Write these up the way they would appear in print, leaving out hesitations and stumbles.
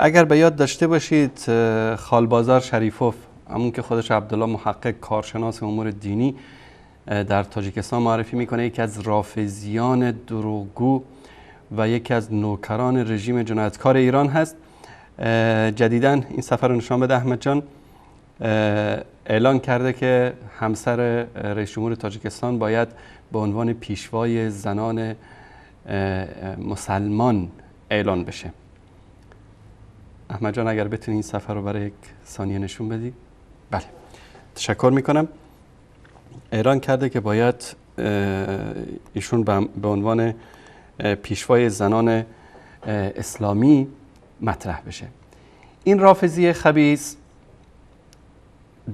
اگر به یاد داشته باشید خالبازار شریفوف، همون که خودش عبدالله محقق کارشناس امور دینی در تاجیکستان معرفی میکنه، یکی از رافضیان دروغگو و یکی از نوکران رژیم جنایتکار ایران هست. جدیداً این سفر رو نشان بده احمد جان، اعلان کرده که همسر رئیس جمهور تاجیکستان باید به عنوان پیشوای زنان مسلمان اعلان بشه. احمد جان اگر بتونی این سفر رو برای یک ثانیه نشون بدی. بله، تشکر میکنم. اعلان کرده که باید ایشون به عنوان پیشوای زنان اسلامی مطرح بشه. این رافضی خبیث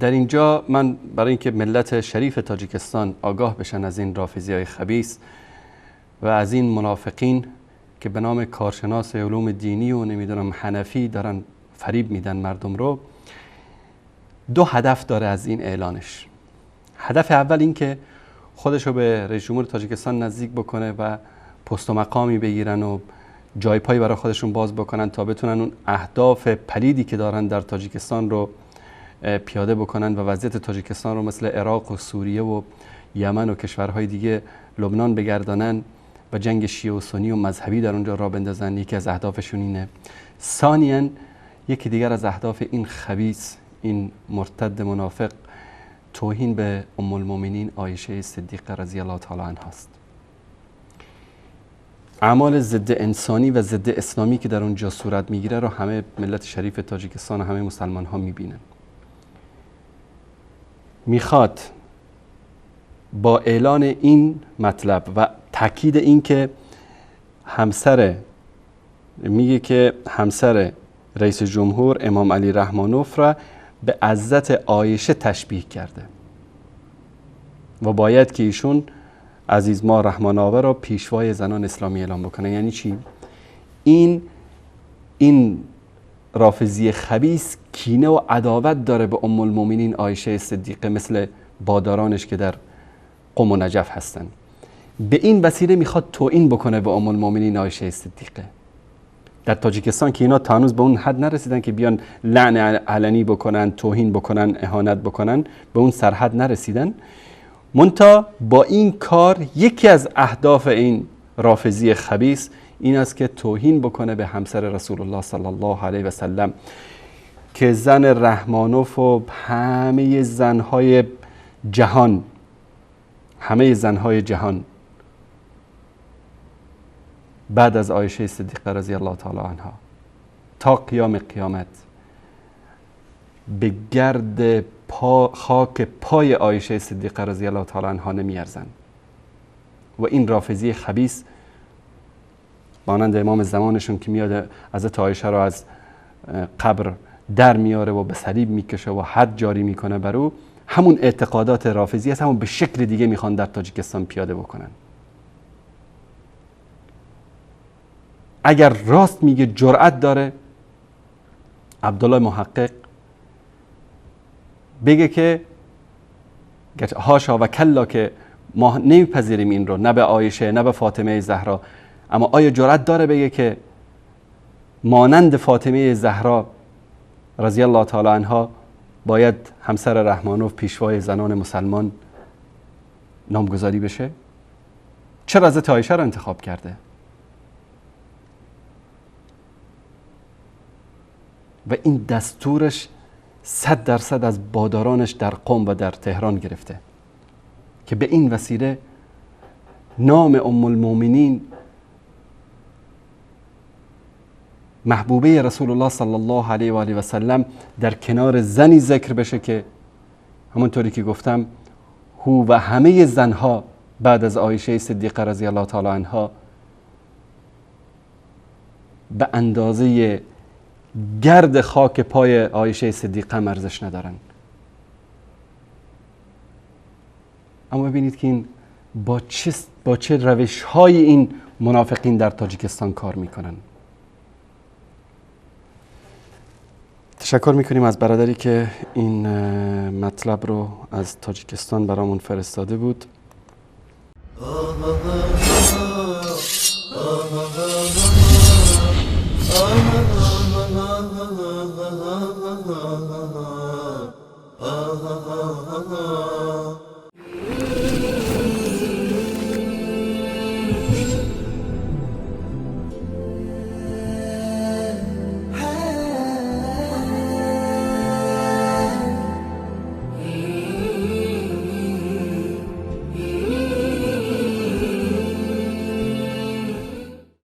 در اینجا، من برای اینکه ملت شریف تاجیکستان آگاه بشن از این رافضی‌های خبیث و از این منافقین که به نام کارشناس علوم دینی و نمیدونم حنفی دارن فریب میدن مردم رو، دو هدف داره از این اعلانش. هدف اول این که خودشو به رئیس جمهور تاجیکستان نزدیک بکنه و پست و مقامی بگیرن و جای پایی برای خودشون باز بکنن تا بتونن اون اهداف پلیدی که دارن در تاجیکستان رو پیاده بکنن و وضعیت تاجیکستان رو مثل عراق و سوریه و یمن و کشورهای دیگه، لبنان بگردانن و جنگ شیعه و سنی و مذهبی در اونجا را بندازن. یکی از اهدافشون اینه. ثانیاً یکی دیگر از اهداف این خبیث، این مرتد منافق، توهین به ام المؤمنین عایشه صدیقه رضی الله تعالی عنها است. اعمال ضد انسانی و ضد اسلامی که در اونجا صورت میگیره رو همه ملت شریف تاجیکستان و همه مسلمان ها میبینن. میخواد با اعلان این مطلب و تاکید این که میگه که همسر رئیس جمهور امام علی رحمانوف را به عزت عایشه تشبیه کرده و باید که ایشون عزیز ما رحمان‌آور را پیشوای زنان اسلامی اعلام بکنه. یعنی چی؟ این رافضی خبیث کینه و عداوت داره به ام المؤمنین عایشه صدیقه، مثل بادارانش که در قم و نجف هستن. به این وسیله میخواد توهین بکنه به ام المؤمنین عایشه صدیقه. در تاجیکستان که اینا تا هنوز به اون حد نرسیدن که بیان لعن علنی بکنن، توهین بکنن، اهانت بکنن، به اون سرحد نرسیدن. منتها با این کار یکی از اهداف این رافضی خبیث این است که توهین بکنه به همسر رسول الله صلی الله علیه و سلم که زن رحمانوف و همه زنهای جهان بعد از عایشه صدیقه رضی الله تعالی عنها تا قیام قیامت به گرد خاک پای عایشه صدیقه رضی الله تعالی عنها نمیارزن. و این رافضی خبیث مانند امام زمانشون که میاد حضرت عایشه رو از قبر در میاره و به صلیب میکشه و حد جاری میکنه بر او، همون اعتقادات رافضی هست، همون به شکل دیگه میخوان در تاجیکستان پیاده بکنن. اگر راست میگه، جرأت داره عبدالله محقق بگه که هاشا و کلا که ما نمیپذیریم این رو، نه به عایشه نه به فاطمه زهرا، اما آیا جرأت داره بگه که مانند فاطمه زهرا رضی الله تعالی عنها باید همسر رحمانوف پیشوای زنان مسلمان نامگذاری بشه؟ چرا حضرت عایشه رو انتخاب کرده؟ و این دستورش 100% از بادارانش در قم و در تهران گرفته که به این وسیله نام ام المؤمنین محبوبه رسول الله صلی الله علیه و آله و سلم در کنار زنی ذکر بشه که همونطوری که گفتم هو و همه زنها بعد از عایشه صدیقه رضی الله تعالی عنها به اندازه گرد خاک پای عایشه صدیقه ارزش ندارن. اما ببینید که این با چه روش های این منافقین در تاجیکستان کار میکنن. تشکر میکنیم از برادری که این مطلب رو از تاجیکستان برامون فرستاده بود.